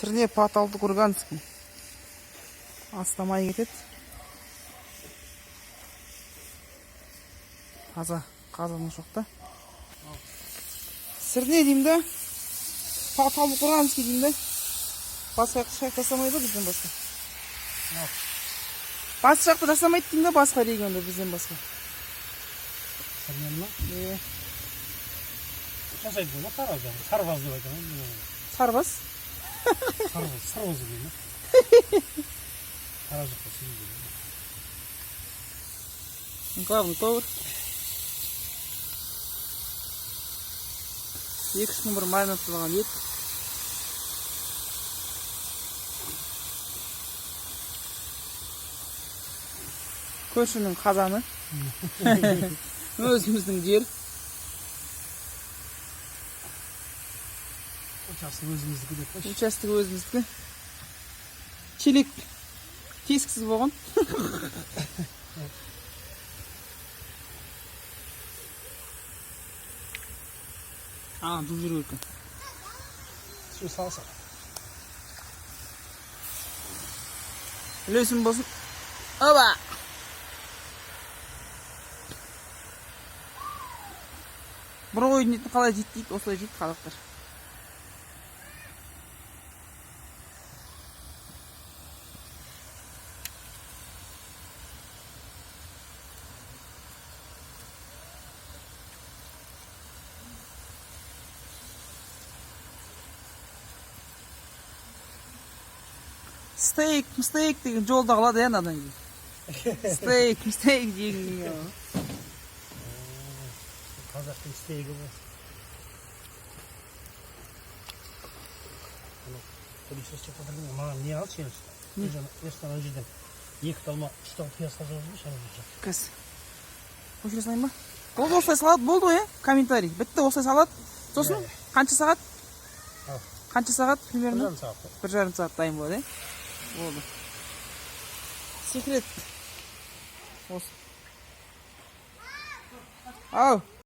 Сірне паталды курганский. Астамай кетет. Қазаны жоқ та. Сірне дейм да. Паталды курганский дейм да. Басқа шақ жасамайды бізден басқа. Басқа жақты жасамайды дейм да, басқа регионда бізден басқа. Сірне ма? Жасайды ма? Сарбаз деп айтамын. Сарбаз? Сарбаз дейм ма? Қаражыққа сүйін дейм. Главный повар. 2-3 күн бір маринадталған ет. Көршінің қазаны. Өзіміздің жер. Участок өзіміздікі деп қойшы. Участок өзіміздікі. Челек тескісіз болған. Ду жүру екен. Су салса. Үлесім болсын. Оба! Бір ойын етін қалай жейді дейді, осылай жейді қазақтар. Стейк деген жолда қалады ән адан кейін. Стейк деген. Қазақтың стейгі бұл. Полисес деп отырдың, маған не алшы енді? Естан жерден 2 талма 3 тал пияз салып жүрмін, шамы жүріп. Кәс. Көшіре салайын ба? Болды осылай салады, болды ғой, комментарий. Бітті осылай салады. Сосын қанша сағат? Қанша сағат примерно? 1,5 сағат. 1,5 сағат дайын болады, болды. Секрет. Осы. Ау.